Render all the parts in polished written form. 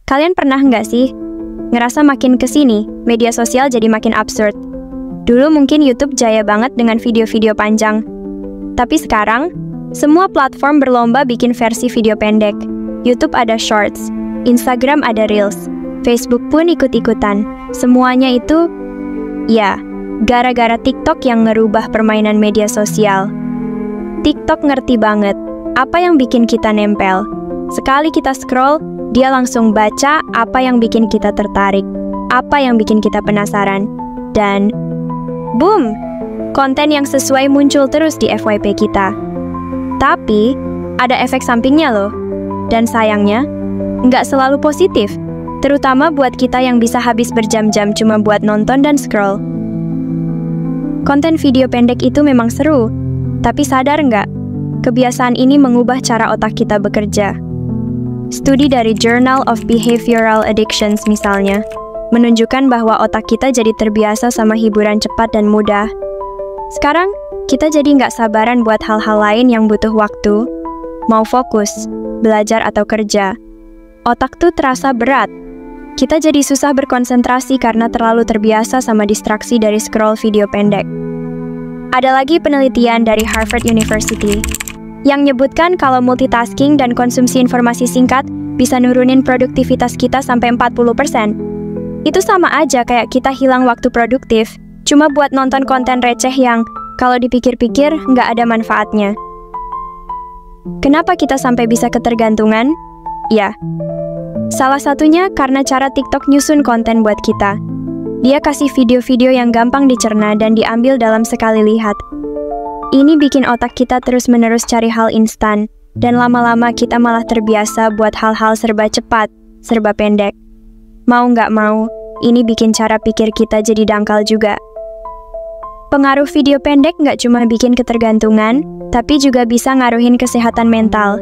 Kalian pernah nggak sih ngerasa makin kesini, media sosial jadi makin absurd? Dulu mungkin YouTube jaya banget dengan video-video panjang. Tapi sekarang, semua platform berlomba bikin versi video pendek. YouTube ada Shorts, Instagram ada Reels, Facebook pun ikut-ikutan. Semuanya itu, ya, gara-gara TikTok yang ngerubah permainan media sosial. TikTok ngerti banget apa yang bikin kita nempel. Sekali kita scroll, dia langsung baca apa yang bikin kita tertarik, apa yang bikin kita penasaran. Dan, boom! Konten yang sesuai muncul terus di FYP kita. Tapi, ada efek sampingnya loh. Dan sayangnya, nggak selalu positif. Terutama buat kita yang bisa habis berjam-jam cuma buat nonton dan scroll. Konten video pendek itu memang seru, tapi sadar nggak? Kebiasaan ini mengubah cara otak kita bekerja. Studi dari Journal of Behavioral Addictions misalnya, menunjukkan bahwa otak kita jadi terbiasa sama hiburan cepat dan mudah. Sekarang, kita jadi nggak sabaran buat hal-hal lain yang butuh waktu, mau fokus, belajar atau kerja. Otak tuh terasa berat. Kita jadi susah berkonsentrasi karena terlalu terbiasa sama distraksi dari scroll video pendek. Ada lagi penelitian dari Harvard University yang nyebutkan kalau multitasking dan konsumsi informasi singkat bisa nurunin produktivitas kita sampai 40%. Itu sama aja kayak kita hilang waktu produktif, cuma buat nonton konten receh yang, kalau dipikir-pikir, nggak ada manfaatnya. Kenapa kita sampai bisa ketergantungan? Ya, salah satunya karena cara TikTok nyusun konten buat kita. Dia kasih video-video yang gampang dicerna dan diambil dalam sekali lihat. Ini bikin otak kita terus-menerus cari hal instan, dan lama-lama kita malah terbiasa buat hal-hal serba cepat, serba pendek. Mau nggak mau, ini bikin cara pikir kita jadi dangkal juga. Pengaruh video pendek nggak cuma bikin ketergantungan, tapi juga bisa ngaruhin kesehatan mental.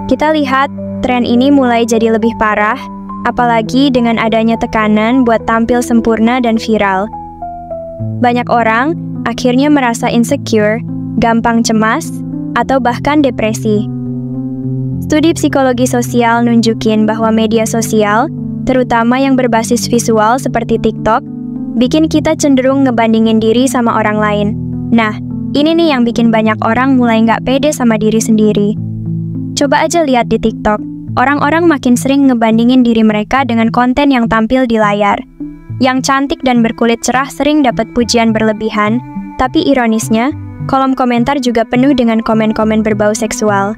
Kita lihat, tren ini mulai jadi lebih parah, apalagi dengan adanya tekanan buat tampil sempurna dan viral. Banyak orang akhirnya merasa insecure, gampang cemas, atau bahkan depresi. Studi psikologi sosial nunjukin bahwa media sosial, terutama yang berbasis visual seperti TikTok, bikin kita cenderung ngebandingin diri sama orang lain. Nah, ini nih yang bikin banyak orang mulai nggak pede sama diri sendiri. Coba aja lihat di TikTok, orang-orang makin sering ngebandingin diri mereka dengan konten yang tampil di layar. Yang cantik dan berkulit cerah sering dapat pujian berlebihan, tapi ironisnya, kolom komentar juga penuh dengan komen-komen berbau seksual.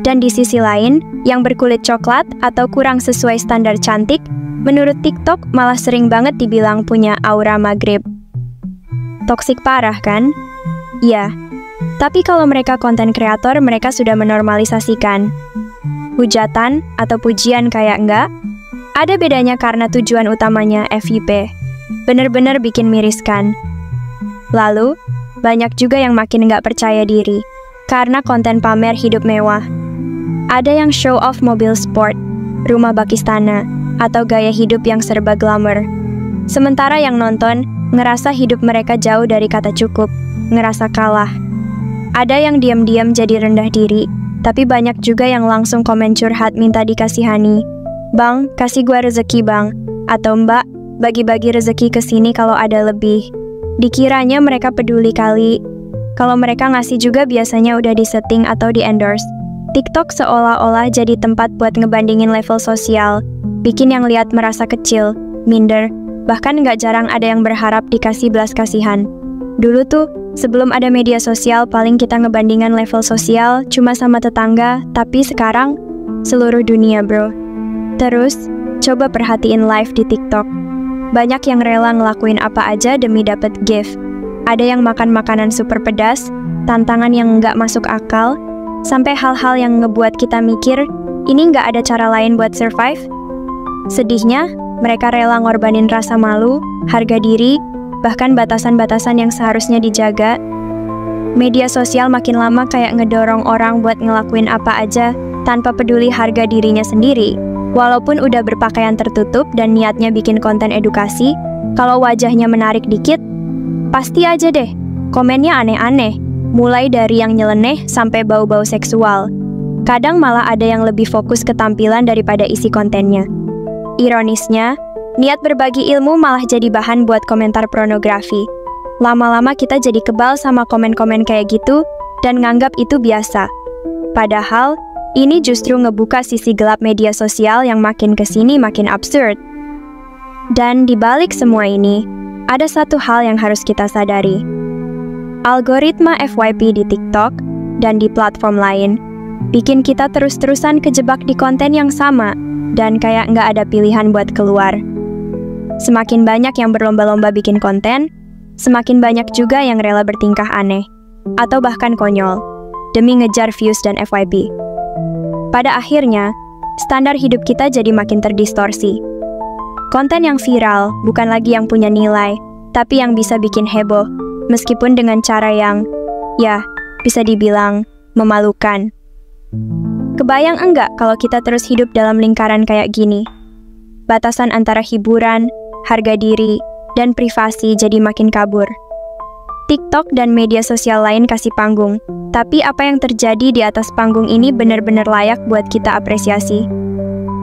Dan di sisi lain, yang berkulit coklat atau kurang sesuai standar cantik, menurut TikTok malah sering banget dibilang punya aura Maghrib. Toksik parah kan? Iya. Tapi kalau mereka konten kreator, mereka sudah menormalisasikan. Hujatan atau pujian kayak enggak? Ada bedanya karena tujuan utamanya FYP. Bener-bener bikin miriskan. Lalu, banyak juga yang makin nggak percaya diri, karena konten pamer hidup mewah. Ada yang show off mobil sport, rumah bak istana, atau gaya hidup yang serba glamour. Sementara yang nonton, ngerasa hidup mereka jauh dari kata cukup, ngerasa kalah. Ada yang diam-diam jadi rendah diri, tapi banyak juga yang langsung komen curhat minta dikasihani. Bang, kasih gua rezeki bang. Atau mbak, bagi-bagi rezeki ke sini kalau ada lebih. Dikiranya mereka peduli kali. Kalau mereka ngasih juga biasanya udah disetting atau di-endorse. TikTok seolah-olah jadi tempat buat ngebandingin level sosial, bikin yang lihat merasa kecil, minder, bahkan nggak jarang ada yang berharap dikasih belas kasihan. Dulu tuh, sebelum ada media sosial paling kita ngebandingan level sosial cuma sama tetangga, tapi sekarang, seluruh dunia bro. Terus, coba perhatiin live di TikTok. Banyak yang rela ngelakuin apa aja demi dapet gift. Ada yang makan makanan super pedas, tantangan yang nggak masuk akal, sampai hal-hal yang ngebuat kita mikir, ini nggak ada cara lain buat survive? Sedihnya, mereka rela ngorbanin rasa malu, harga diri, bahkan batasan-batasan yang seharusnya dijaga. Media sosial makin lama kayak ngedorong orang buat ngelakuin apa aja, tanpa peduli harga dirinya sendiri. Walaupun udah berpakaian tertutup dan niatnya bikin konten edukasi, kalau wajahnya menarik dikit, pasti aja deh, komennya aneh-aneh, mulai dari yang nyeleneh sampai bau-bau seksual. Kadang malah ada yang lebih fokus ke tampilan daripada isi kontennya. Ironisnya, niat berbagi ilmu malah jadi bahan buat komentar pornografi. Lama-lama kita jadi kebal sama komen-komen kayak gitu dan nganggap itu biasa. Padahal, ini justru ngebuka sisi gelap media sosial yang makin kesini makin absurd. Dan di balik semua ini, ada satu hal yang harus kita sadari. Algoritma FYP di TikTok dan di platform lain bikin kita terus-terusan kejebak di konten yang sama dan kayak nggak ada pilihan buat keluar. Semakin banyak yang berlomba-lomba bikin konten, semakin banyak juga yang rela bertingkah aneh atau bahkan konyol demi ngejar views dan FYP. Pada akhirnya, standar hidup kita jadi makin terdistorsi. Konten yang viral bukan lagi yang punya nilai, tapi yang bisa bikin heboh, meskipun dengan cara yang, ya, bisa dibilang memalukan. Kebayang enggak kalau kita terus hidup dalam lingkaran kayak gini? Batasan antara hiburan, harga diri, dan privasi jadi makin kabur. TikTok dan media sosial lain kasih panggung, tapi apa yang terjadi di atas panggung ini benar-benar layak buat kita apresiasi.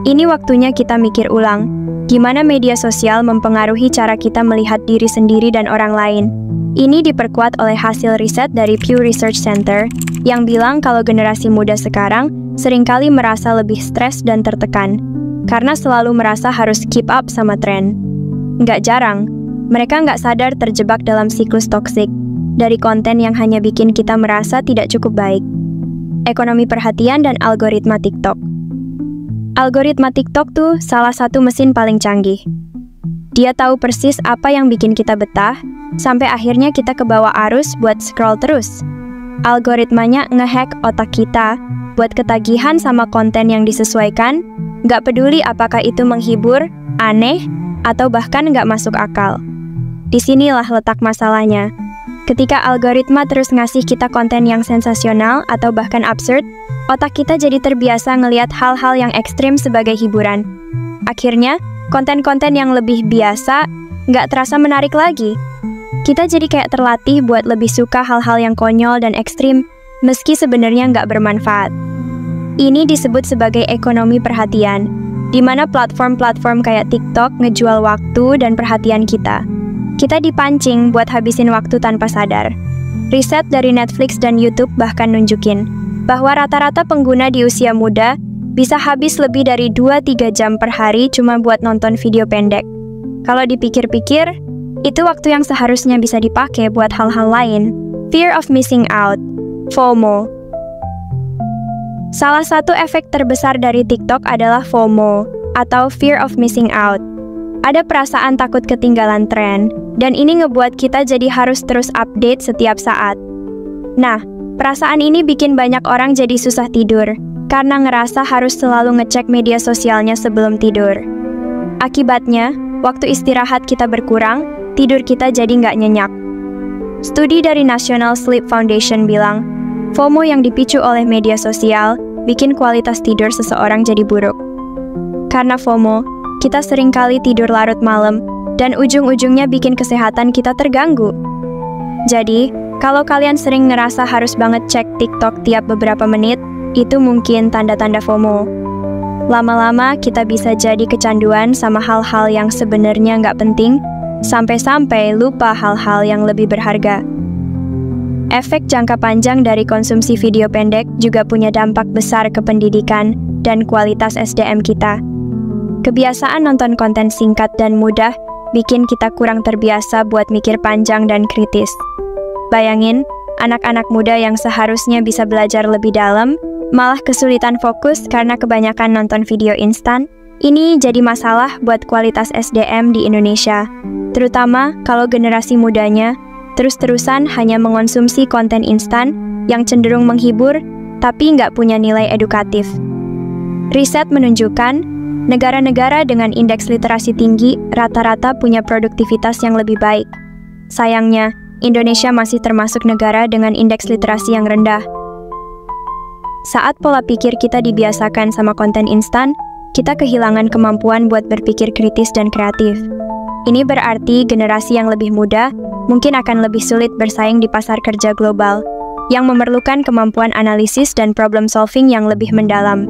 Ini waktunya kita mikir ulang, gimana media sosial mempengaruhi cara kita melihat diri sendiri dan orang lain. Ini diperkuat oleh hasil riset dari Pew Research Center, yang bilang kalau generasi muda sekarang seringkali merasa lebih stres dan tertekan, karena selalu merasa harus keep up sama tren. Nggak jarang, mereka nggak sadar terjebak dalam siklus toksik dari konten yang hanya bikin kita merasa tidak cukup baik. Ekonomi perhatian dan algoritma TikTok. Algoritma TikTok tuh salah satu mesin paling canggih. Dia tahu persis apa yang bikin kita betah, sampai akhirnya kita kebawa arus buat scroll terus. Algoritmanya ngehack otak kita buat ketagihan sama konten yang disesuaikan, nggak peduli apakah itu menghibur, aneh, atau bahkan nggak masuk akal. Disinilah letak masalahnya. Ketika algoritma terus ngasih kita konten yang sensasional atau bahkan absurd, otak kita jadi terbiasa ngelihat hal-hal yang ekstrim sebagai hiburan. Akhirnya, konten-konten yang lebih biasa nggak terasa menarik lagi. Kita jadi kayak terlatih buat lebih suka hal-hal yang konyol dan ekstrim, meski sebenarnya nggak bermanfaat. Ini disebut sebagai ekonomi perhatian, di mana platform-platform kayak TikTok ngejual waktu dan perhatian kita. Kita dipancing buat habisin waktu tanpa sadar. Riset dari Netflix dan YouTube bahkan nunjukin bahwa rata-rata pengguna di usia muda bisa habis lebih dari 2-3 jam per hari cuma buat nonton video pendek. Kalau dipikir-pikir, itu waktu yang seharusnya bisa dipakai buat hal-hal lain. Fear of missing out, FOMO. Salah satu efek terbesar dari TikTok adalah FOMO, atau fear of missing out. Ada perasaan takut ketinggalan tren, dan ini ngebuat kita jadi harus terus update setiap saat. Nah, perasaan ini bikin banyak orang jadi susah tidur, karena ngerasa harus selalu ngecek media sosialnya sebelum tidur. Akibatnya, waktu istirahat kita berkurang, tidur kita jadi nggak nyenyak. Studi dari National Sleep Foundation bilang, FOMO yang dipicu oleh media sosial bikin kualitas tidur seseorang jadi buruk. Karena FOMO, kita seringkali tidur larut malam, dan ujung-ujungnya bikin kesehatan kita terganggu. Jadi, kalau kalian sering ngerasa harus banget cek TikTok tiap beberapa menit, itu mungkin tanda-tanda FOMO. Lama-lama kita bisa jadi kecanduan sama hal-hal yang sebenarnya nggak penting, sampai-sampai lupa hal-hal yang lebih berharga. Efek jangka panjang dari konsumsi video pendek juga punya dampak besar ke pendidikan dan kualitas SDM kita. Kebiasaan nonton konten singkat dan mudah bikin kita kurang terbiasa buat mikir panjang dan kritis. Bayangin, anak-anak muda yang seharusnya bisa belajar lebih dalam, malah kesulitan fokus karena kebanyakan nonton video instan. Ini jadi masalah buat kualitas SDM di Indonesia, terutama kalau generasi mudanya terus-terusan hanya mengonsumsi konten instan yang cenderung menghibur, tapi nggak punya nilai edukatif. Riset menunjukkan, negara-negara dengan indeks literasi tinggi rata-rata punya produktivitas yang lebih baik. Sayangnya, Indonesia masih termasuk negara dengan indeks literasi yang rendah. Saat pola pikir kita dibiasakan sama konten instan, kita kehilangan kemampuan buat berpikir kritis dan kreatif. Ini berarti generasi yang lebih muda mungkin akan lebih sulit bersaing di pasar kerja global, yang memerlukan kemampuan analisis dan problem solving yang lebih mendalam.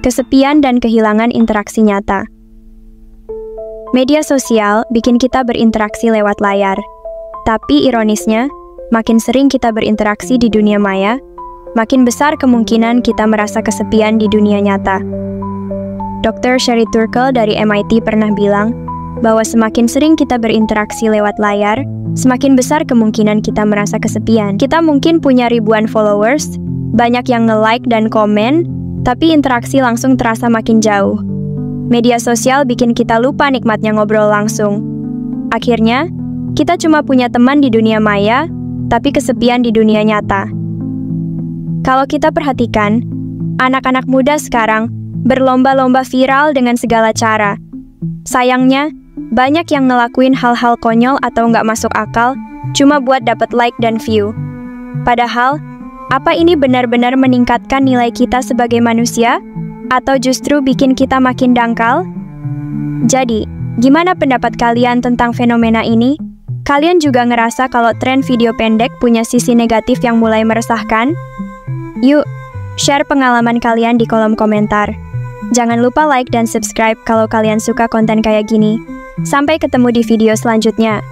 kesepian dan kehilangan interaksi nyata. Media sosial bikin kita berinteraksi lewat layar. Tapi ironisnya, makin sering kita berinteraksi di dunia maya, makin besar kemungkinan kita merasa kesepian di dunia nyata. Dr. Sherry Turkle dari MIT pernah bilang bahwa semakin sering kita berinteraksi lewat layar, semakin besar kemungkinan kita merasa kesepian. Kita mungkin punya ribuan followers, banyak yang nge-like dan komen, tapi interaksi langsung terasa makin jauh. Media sosial bikin kita lupa nikmatnya ngobrol langsung. Akhirnya, kita cuma punya teman di dunia maya, tapi kesepian di dunia nyata. Kalau kita perhatikan, anak-anak muda sekarang berlomba-lomba viral dengan segala cara. Sayangnya, banyak yang ngelakuin hal-hal konyol atau nggak masuk akal cuma buat dapat like dan view. Padahal, apa ini benar-benar meningkatkan nilai kita sebagai manusia? Atau justru bikin kita makin dangkal? Jadi, gimana pendapat kalian tentang fenomena ini? Kalian juga ngerasa kalau tren video pendek punya sisi negatif yang mulai meresahkan? Yuk, share pengalaman kalian di kolom komentar. Jangan lupa like dan subscribe kalau kalian suka konten kayak gini. Sampai ketemu di video selanjutnya.